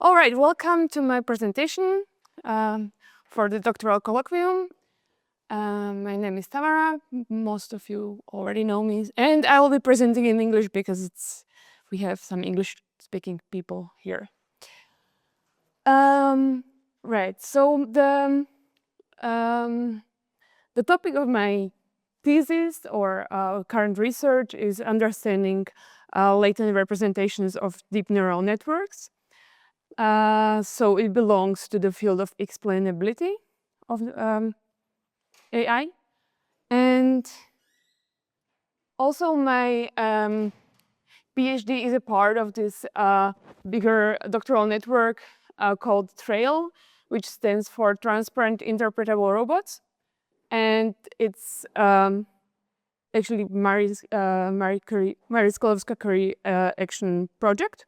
All right, welcome to my presentation for the doctoral colloquium. My name is Tamara. Most of you already know me, and I will be presenting in English because we have some English-speaking people here. Right. So the topic of my thesis or current research is understanding latent representations of deep neural networks. So it belongs to the field of explainability of AI. And also my PhD is a part of this bigger doctoral network called TRAIL, which stands for Transparent Interpretable Robots. And it's actually Marie Skłodowska-Curie action project.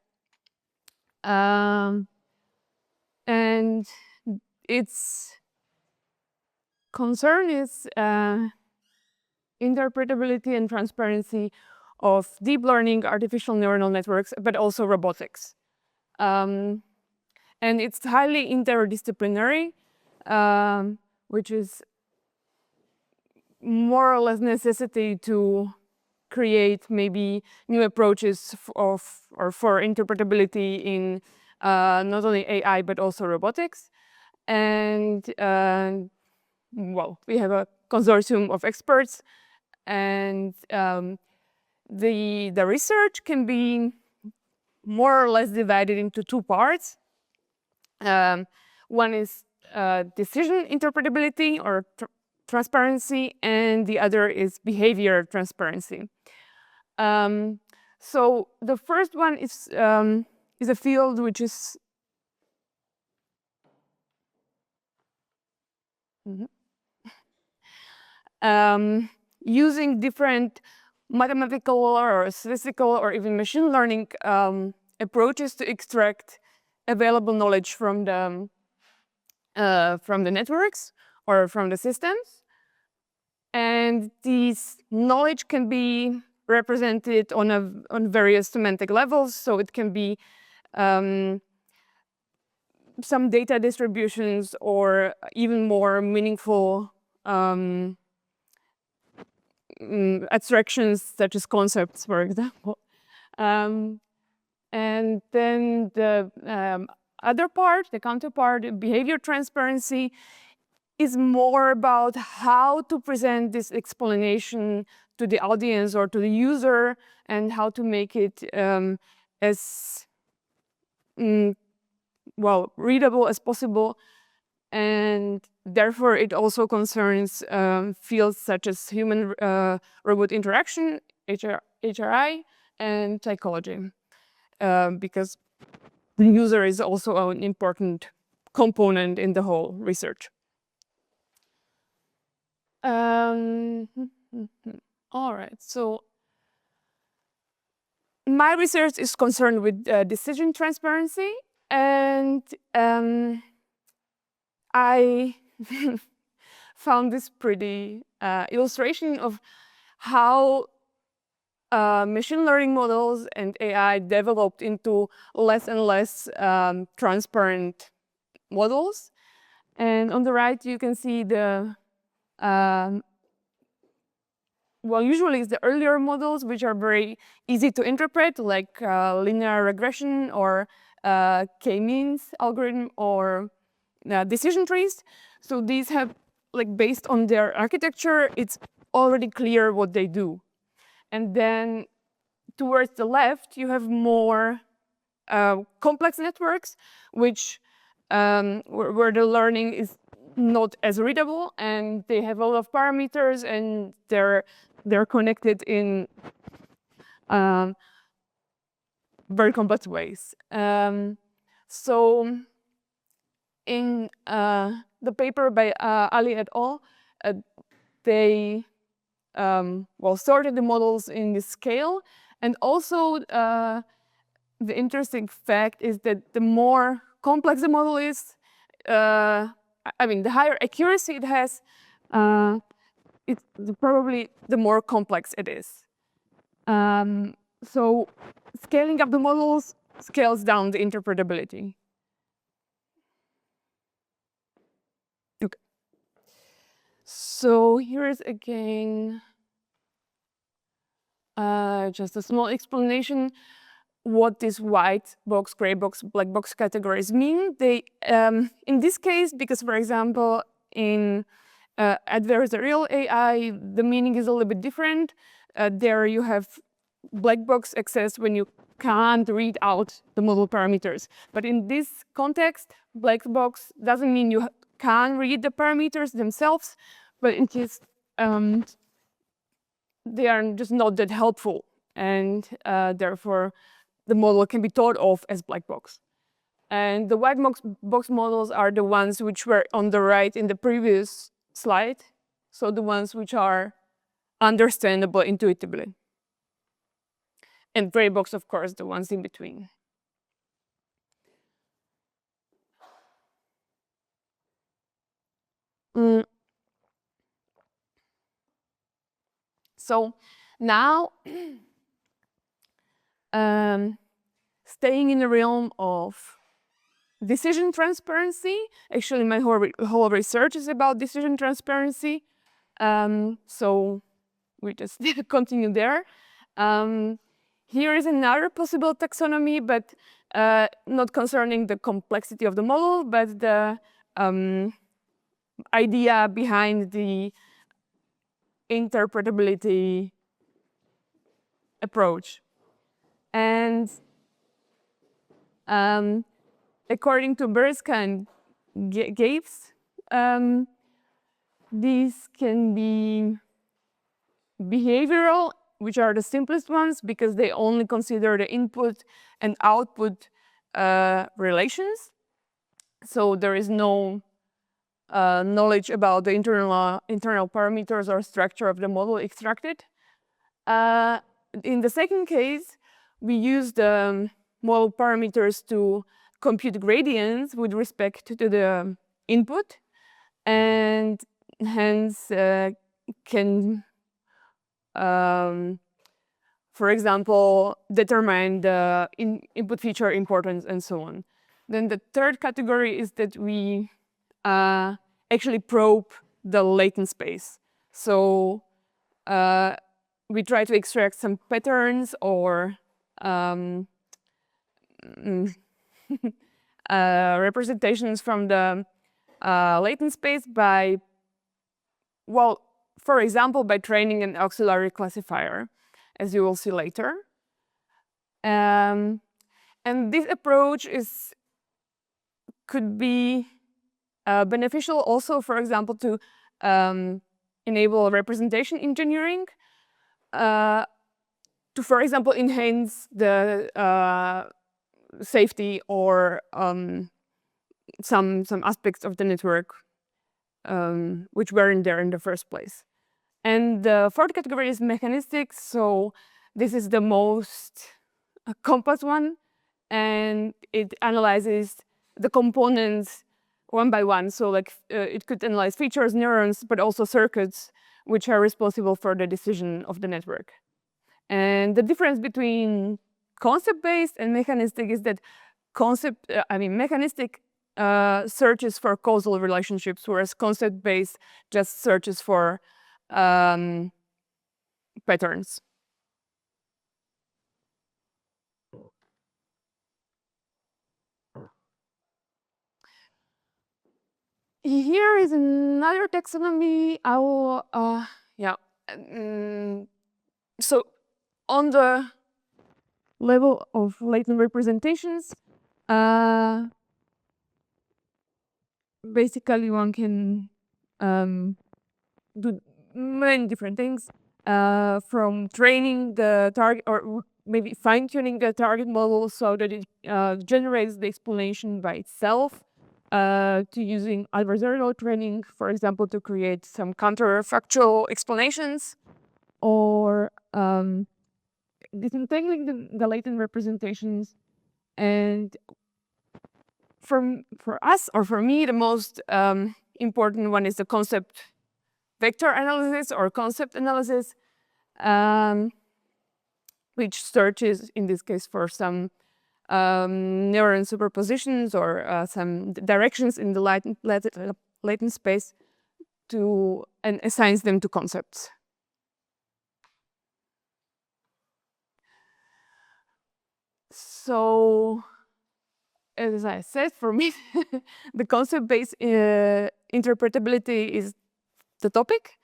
And its concern is interpretability and transparency of deep learning artificial neural networks, but also robotics. And it's highly interdisciplinary, which is more or less necessity to create maybe new approaches for interpretability in not only AI, but also robotics. And well, we have a consortium of experts, and the research can be more or less divided into two parts. One is decision interpretability or transparency, and the other is behavior transparency. So the first one is a field which is using different mathematical or statistical or even machine learning approaches to extract available knowledge from the networks or from the systems. And this knowledge can be represented on various semantic levels. So it can be some data distributions or even more meaningful abstractions such as concepts, for example. And then the other part, the counterpart, behavior transparency, is more about how to present this explanation to the audience or to the user and how to make it as well readable as possible. And therefore, it also concerns fields such as human-robot interaction, HRI, and psychology, because the user is also an important component in the whole research. All right, so my research is concerned with decision transparency, and I found this pretty illustration of how machine learning models and AI developed into less and less transparent models. And on the right, you can see the well, usually it's the earlier models, which are very easy to interpret, like linear regression or k-means algorithm or decision trees. So these have, like, based on their architecture, it's already clear what they do. And then towards the left, you have more complex networks, which where the learning is not as readable, and they have a lot of parameters, and they're connected in very complex ways. So in the paper by Ali et al., they sorted the models in this scale. And also, the interesting fact is that the more complex the model is, I mean, the higher accuracy it has, it's probably the more complex it is. So scaling up the models scales down the interpretability. So here is again just a small explanation what these white box, gray box, black box categories mean. They, in this case, because for example, in adversarial AI, the meaning is a little bit different. There you have black box access when you can't read out the model parameters. But in this context, black box doesn't mean you can read the parameters themselves, but it is they are just not that helpful, and therefore the model can be thought of as black box. And the white box models are the ones which were on the right in the previous slide, so the ones which are understandable intuitively. And gray box, of course, the ones in between. So now, staying in the realm of decision transparency, actually my whole research is about decision transparency. So we just continue there. Here is another possible taxonomy, but not concerning the complexity of the model, but the idea behind the interpretability approach. And according to Berska and Gaves, these can be behavioral, which are the simplest ones because they only consider the input and output relations. So there is no knowledge about the internal parameters or structure of the model extracted. In the second case, we use the model parameters to compute gradients with respect to the input, and hence can, for example, determine the input feature importance and so on. Then the third category is that we actually probe the latent space. So we try to extract some patterns or representations from the latent space by, well, for example, by training an auxiliary classifier, as you will see later. And this approach could be beneficial also, for example, to enable representation engineering, to, for example, enhance the safety or some aspects of the network which weren't there in the first place. And the fourth category is mechanistic. So this is the most compact one, and it analyzes the components one by one. So like it could analyze features, neurons, but also circuits which are responsible for the decision of the network. And the difference between concept-based and mechanistic is that mechanistic searches for causal relationships, whereas concept-based just searches for patterns. Here is another taxonomy. I will, so on the level of latent representations, basically one can do many different things, from training the target or maybe fine-tuning the target model so that it generates the explanation by itself, to using adversarial training, for example, to create some counterfactual explanations, or disentangling the latent representations. And for us, or for me, the most important one is the concept vector analysis or concept analysis, which searches, in this case, for some neuron superpositions or some directions in the latent space. and assigns them to concepts. So, as I said, for me, the concept-based interpretability is the topic,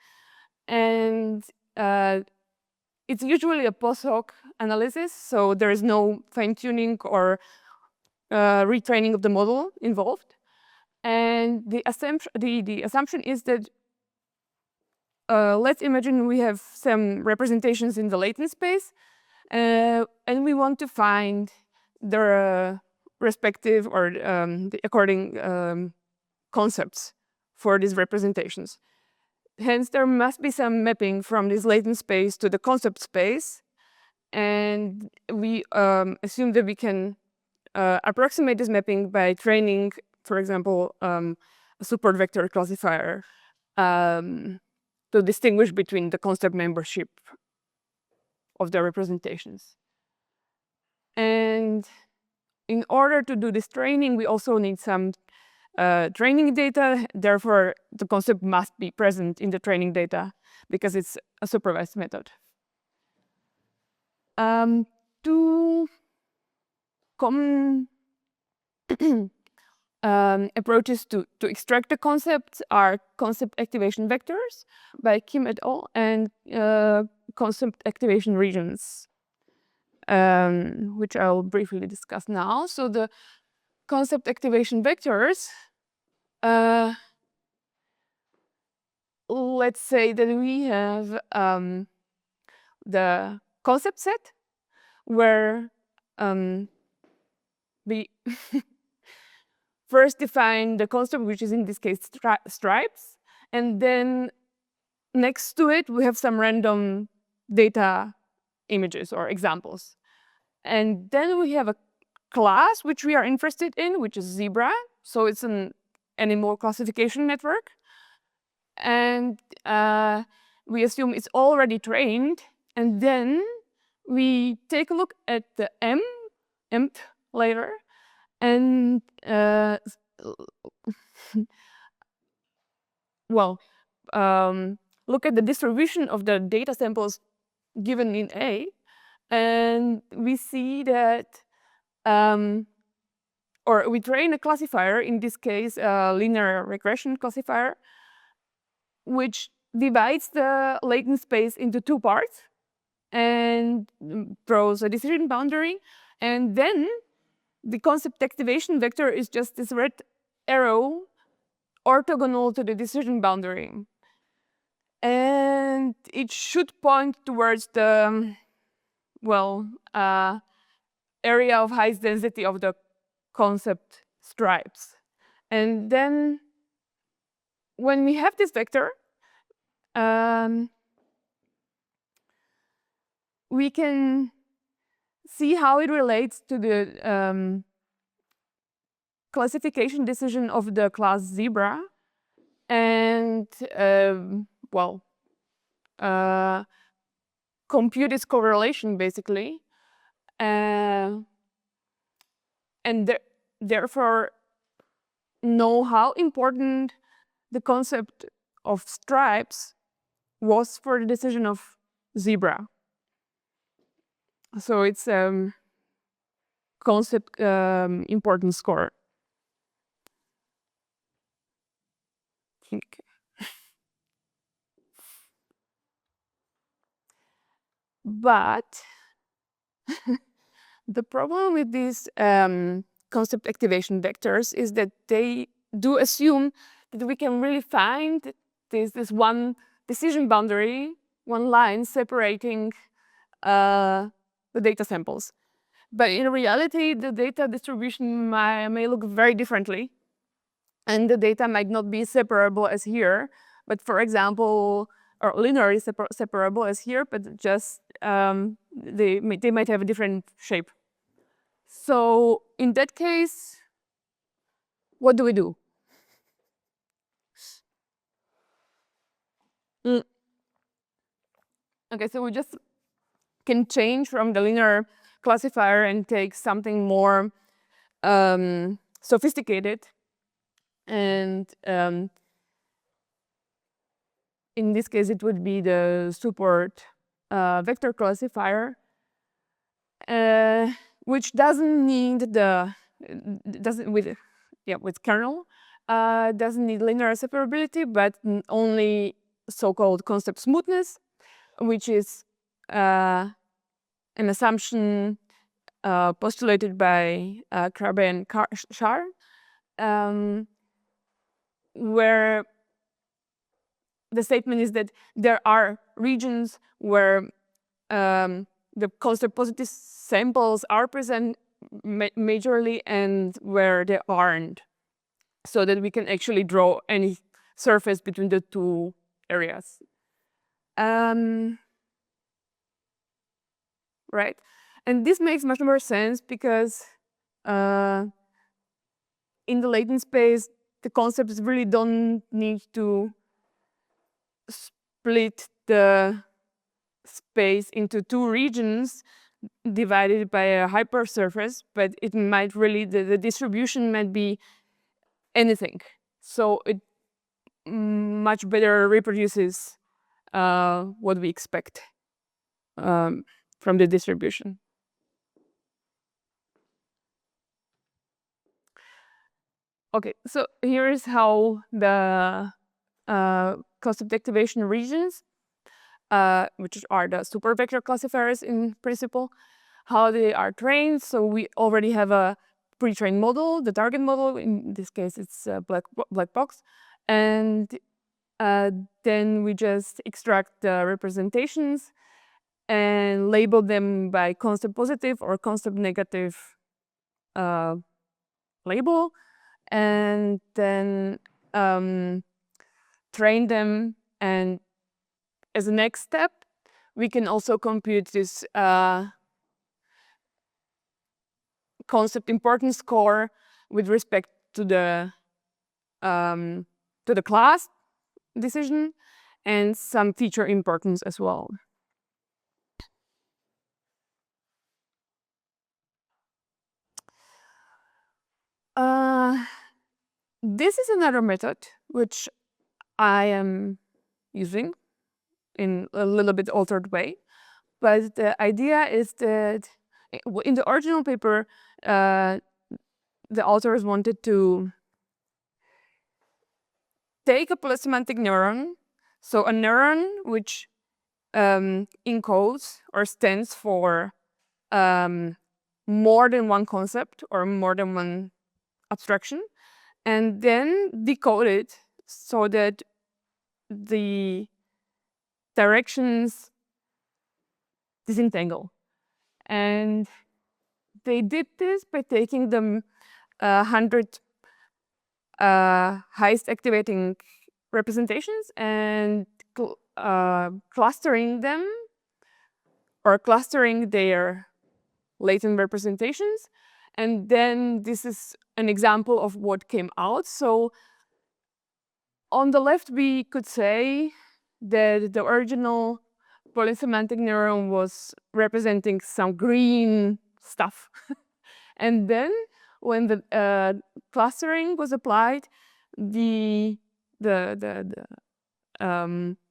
and it's usually a post hoc analysis, so there is no fine-tuning or retraining of the model involved. And the assumption is that let's imagine we have some representations in the latent space, and we want to find the respective or the according concepts for these representations. Hence, there must be some mapping from this latent space to the concept space, and we assume that we can approximate this mapping by training, for example, a support vector classifier to distinguish between the concept membership of the representations. And in order to do this training, we also need some training data. Therefore, the concept must be present in the training data because it's a supervised method. Two common approaches to extract the concepts are concept activation vectors by Kim et al. And concept activation regions, which I'll briefly discuss now. So the concept activation vectors, let's say that we have the concept set where we first define the concept, which is in this case stripes, and then next to it we have some random data images or examples. And then we have a class which we are interested in, which is zebra. So it's an animal classification network. And we assume it's already trained. And then we take a look at the emp layer, and well, look at the distribution of the data samples given in A, and we see that, or we train a classifier, in this case, a linear regression classifier, which divides the latent space into two parts and throws a decision boundary. And then the concept activation vector is just this red arrow orthogonal to the decision boundary. And it should point towards the, well, area of highest density of the concept stripes. And then when we have this vector, we can see how it relates to the classification decision of the class zebra, and well, compute its correlation basically, and therefore know how important the concept of stripes was for the decision of zebra. So it's concept importance score. But the problem with these concept activation vectors is that they do assume that we can really find this one decision boundary, one line separating the data samples. But in reality, the data distribution may look very differently, and the data might not be separable as here, but for example, or linearly separable as here, but just they might have a different shape. So in that case, what do we do? Okay, so we just can change from the linear classifier and take something more sophisticated. And in this case, it would be the support vector classifier, which doesn't need with kernel, doesn't need linear separability, but only so-called concept smoothness, which is an assumption postulated by Krabbe and Shar, where the statement is that there are regions where the concept positive samples are present majorly and where they aren't, so that we can actually draw any surface between the two areas. Right, and this makes much more sense because in the latent space, the concepts really don't need to split the space into two regions divided by a hypersurface, but it might really, the distribution might be anything. So it much better reproduces what we expect from the distribution. Okay, so here is how the concept activation regions, which are the super vector classifiers in principle, how they are trained. So we already have a pre-trained model, the target model. In this case, it's a black box. And then we just extract the representations and label them by concept positive or concept negative label, and then train them. And as a next step, we can also compute this concept importance score with respect to the class decision and some feature importance as well. This is another method which I am using in a little bit altered way, but the idea is that in the original paper, the authors wanted to take a polysemantic neuron, so a neuron which encodes or stands for more than one concept or more than one abstraction, and then decode it so that the directions disentangle. And they did this by taking the 100 highest activating representations and clustering them, or clustering their latent representations. And then this is an example of what came out. So on the left, we could say that the original polysemantic neuron was representing some green stuff. And then when the clustering was applied, the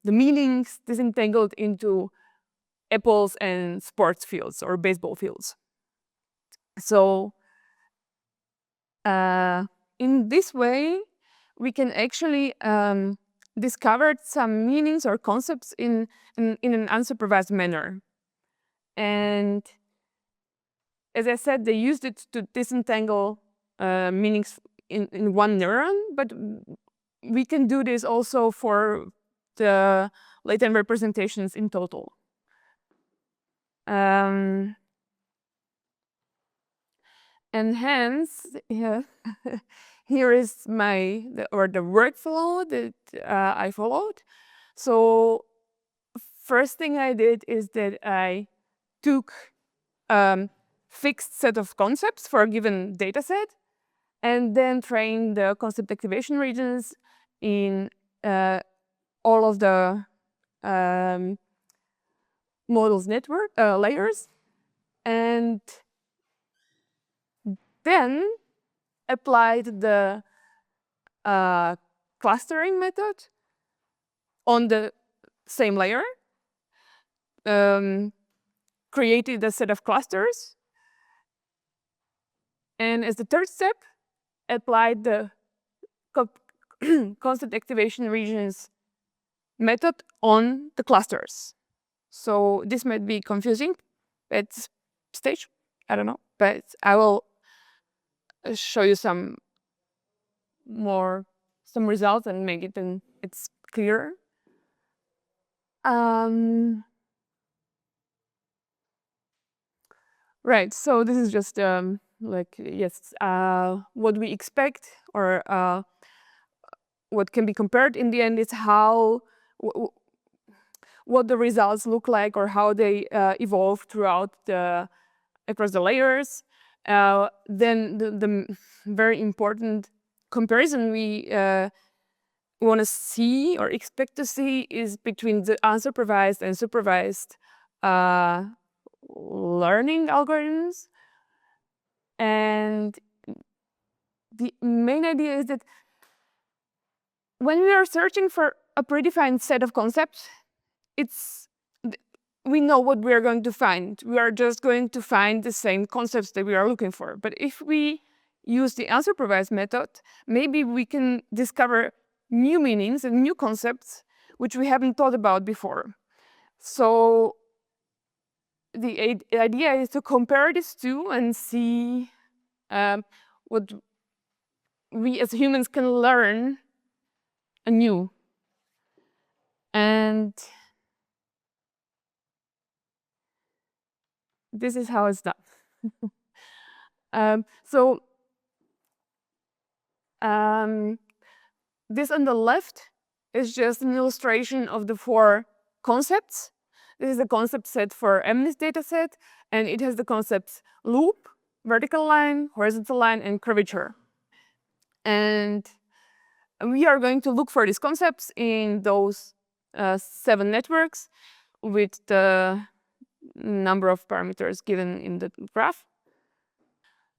meanings disentangled into apples and sports fields or baseball fields. So in this way, we can actually discover some meanings or concepts in an unsupervised manner. And as I said, they used it to disentangle meanings in one neuron, but we can do this also for the latent representations in total. And hence, here is the workflow that I followed. So first thing I did is that I took fixed set of concepts for a given data set, and then trained the concept activation regions in all of the models network layers, and then applied the clustering method on the same layer, created a set of clusters, and as the third step, applied the constant activation regions method on the clusters. So this might be confusing at this stage, I don't know, but I will show you some results and make it then it's clearer. Right, so this is just like, yes, what we expect, or what can be compared in the end is how what the results look like, or how they evolve throughout across the layers. Then the very important comparison we want to see or expect to see is between the unsupervised and supervised learning algorithms. And the main idea is that when we are searching for a predefined set of concepts, we know what we are going to find. We are just going to find the same concepts that we are looking for. But if we use the unsupervised method, maybe we can discover new meanings and new concepts which we haven't thought about before. So the idea is to compare these two and see what we as humans can learn anew. And this is how it's done. This on the left is just an illustration of the 4 concepts. This is a concept set for MNIST dataset, and it has the concepts loop, vertical line, horizontal line, and curvature. And we are going to look for these concepts in those 7 networks with the number of parameters given in the graph.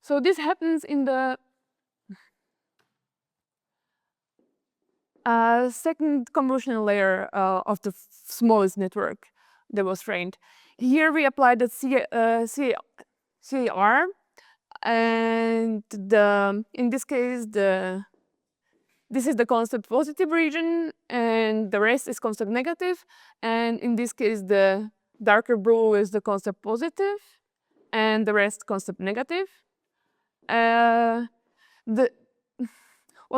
So this happens in the second convolutional layer of the smallest network that was trained. Here we applied the CAR, and in this case this is the concept positive region, and the rest is concept negative. And in this case, the darker blue is the concept positive, and the rest concept negative. Well,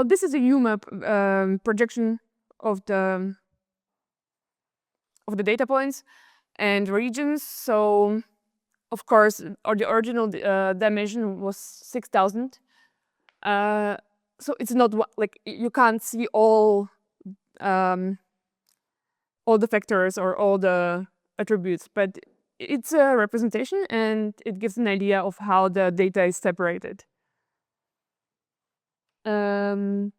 this is a UMAP projection of the data points and regions. So, of course, the original dimension was 6,000. So it's not like you can't see all the factors or all the attributes, but it's a representation, and it gives an idea of how the data is separated. Then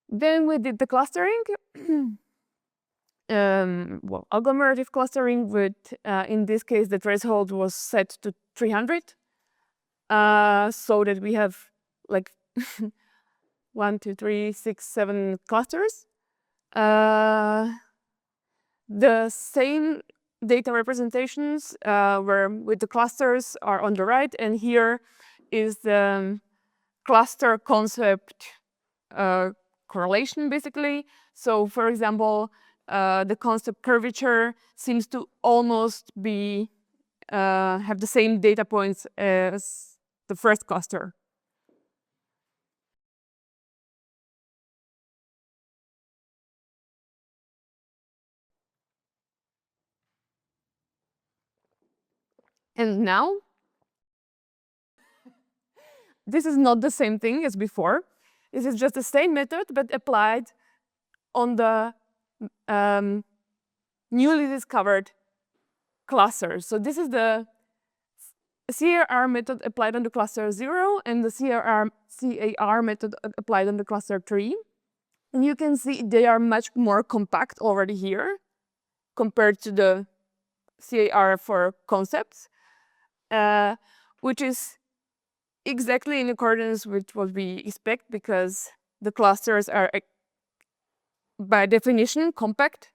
we did the clustering. Well, agglomerative clustering with, in this case, the threshold was set to 300, so that we have like 1, 2, 3, 6, 7 clusters. The same data representations where with the clusters are on the right, and here is the cluster concept correlation, basically. So, for example, the concept curvature seems to almost be have the same data points as the first cluster. And now, this is not the same thing as before. This is just the same method, but applied on the newly discovered clusters. So this is the CAR method applied on the cluster 0, and the CAR method applied on the cluster 3. And you can see they are much more compact already here compared to the CAR for concepts, which is exactly in accordance with what we expect, because the clusters are by definition compact,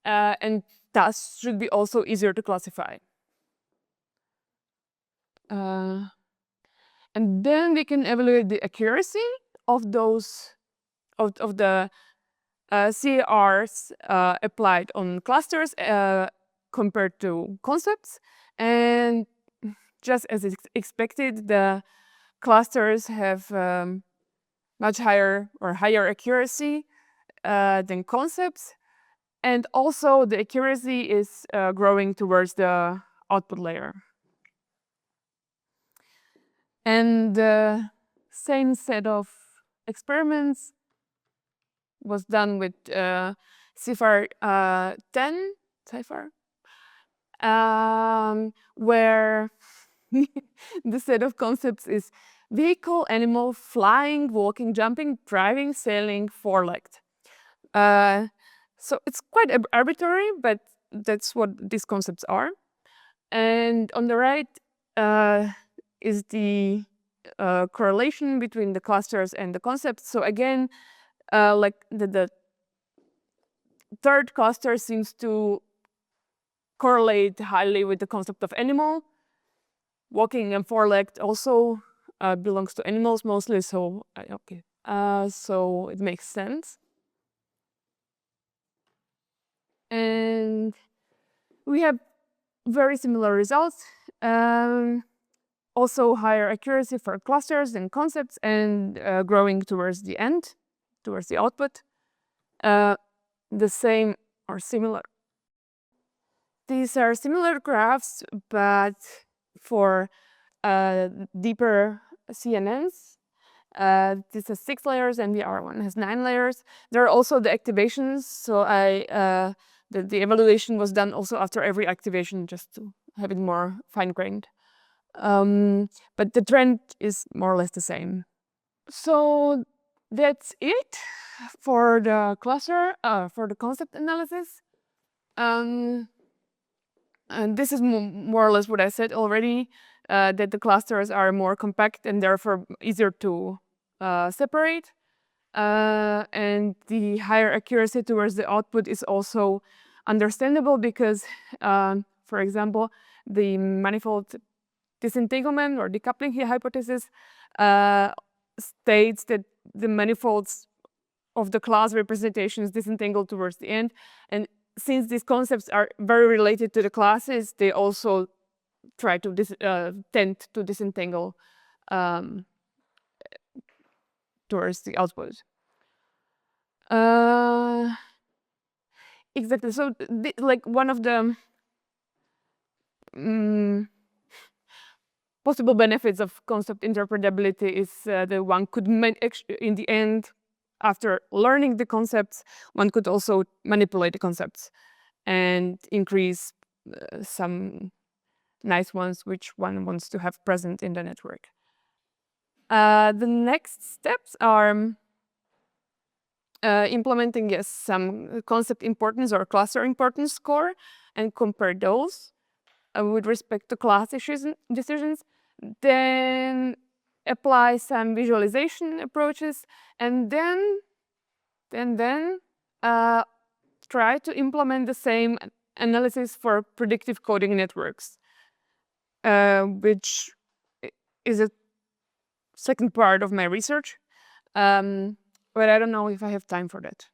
and thus should be also easier to classify. And then we can evaluate the accuracy of those of the CARs applied on clusters compared to concepts. And just as expected, the clusters have much higher accuracy than concepts. And also the accuracy is growing towards the output layer. And the same set of experiments was done with CIFAR 10, where the set of concepts is vehicle, animal, flying, walking, jumping, driving, sailing, four-legged. So it's quite arbitrary, but that's what these concepts are. And on the right is the correlation between the clusters and the concepts. So again, like the third cluster seems to correlate highly with the concept of animal. Walking and four-legged also belongs to animals mostly, so okay. So it makes sense. And we have very similar results. Also higher accuracy for clusters and concepts, and growing towards the end, towards the output. The same or similar. These are similar graphs, but for deeper CNNs. This has 6 layers, and the other one has 9 layers. There are also the activations, so the evaluation was done also after every activation, just to have it more fine-grained. But the trend is more or less the same. So that's it for the cluster, for the concept analysis. And this is more or less what I said already, that the clusters are more compact and therefore easier to separate. And the higher accuracy towards the output is also understandable because, for example, the manifold disentanglement or decoupling hypothesis states that the manifolds of the class representations disentangle towards the end. And since these concepts are very related to the classes, they also try to tend to disentangle towards the output. Exactly. So, like one of the possible benefits of concept interpretability is that one could, in the end, after learning the concepts, one could also manipulate the concepts and increase some nice ones which one wants to have present in the network. The next steps are implementing some concept importance or cluster importance score and compare those with respect to class decisions. Then apply some visualization approaches, and then try to implement the same analysis for predictive coding networks, which is a second part of my research. But I don't know if I have time for that.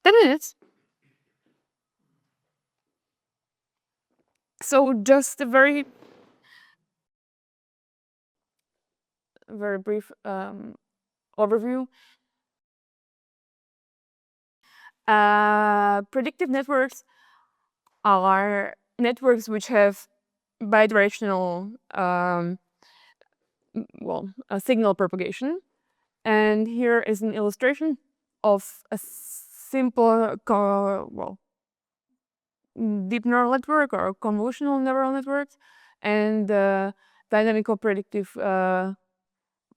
10 minutes. So just a very brief overview. Predictive networks are networks which have bidirectional signal propagation. And here is an illustration of a simple deep neural network or convolutional neural network and dynamical predictive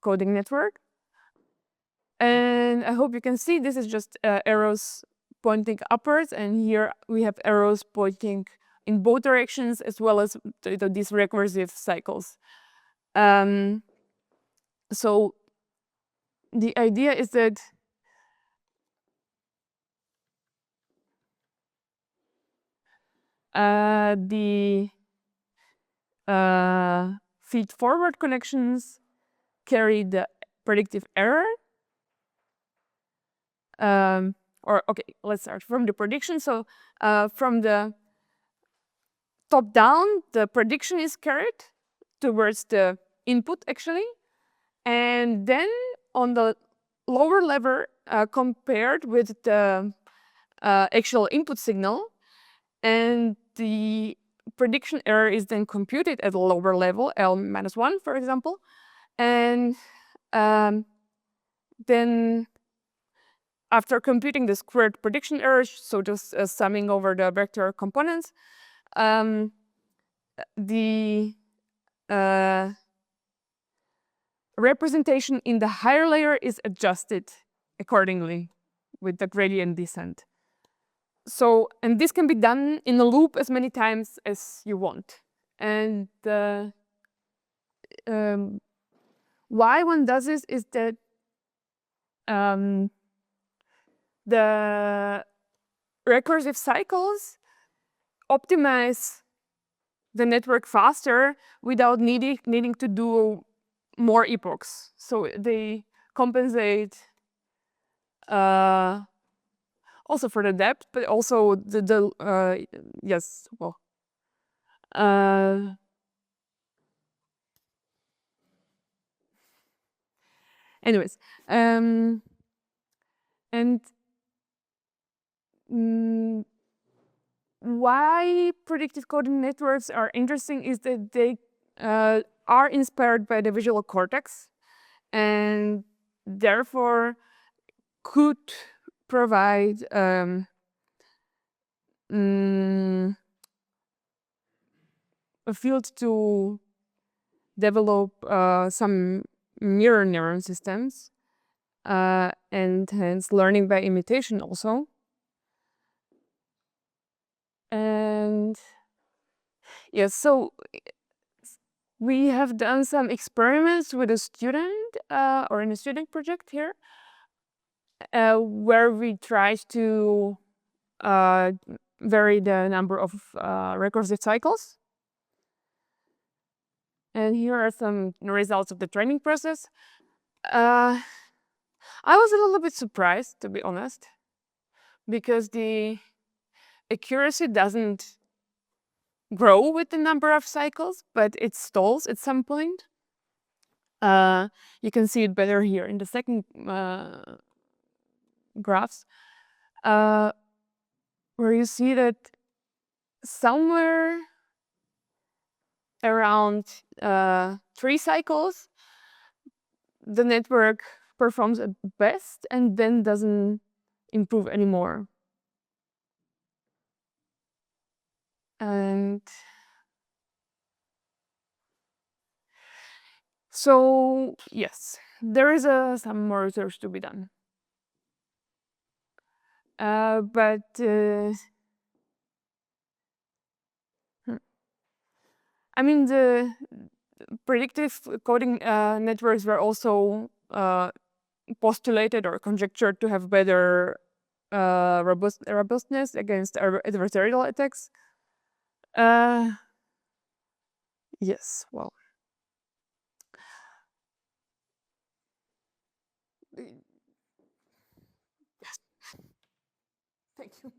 coding network. And I hope you can see this is just arrows pointing upwards, and here we have arrows pointing in both directions as well as these recursive cycles. So the idea is that the feed-forward connections carry the predictive error. Okay, let's start from the prediction. So from the top down, the prediction is carried towards the input, actually. And then on the lower level, compared with the actual input signal, and the prediction error is then computed at a lower level, L-1, for example. And then after computing the squared prediction error, so just summing over the vector components, the representation in the higher layer is adjusted accordingly with the gradient descent. So, and this can be done in a loop as many times as you want. And why one does this is that the recursive cycles optimize the network faster without needing to do more epochs. So they compensate also for the depth, but also yes, well, anyways, and why predictive coding networks are interesting is that they are inspired by the visual cortex, and therefore could provide a field to develop some mirror neuron systems, and hence learning by imitation also. And yes, so we have done some experiments with a student or in a student project here, where we tried to vary the number of recursive cycles. And here are some results of the training process. I was a little bit surprised, to be honest, because the accuracy doesn't grow with the number of cycles, but it stalls at some point. You can see it better here in the second graphs, where you see that somewhere around 3 cycles, the network performs at best and then doesn't improve anymore. And so, yes, there is some more research to be done. But I mean, the predictive coding networks were also postulated or conjectured to have better robustness against adversarial attacks. Yes, well. Yes. Thank you.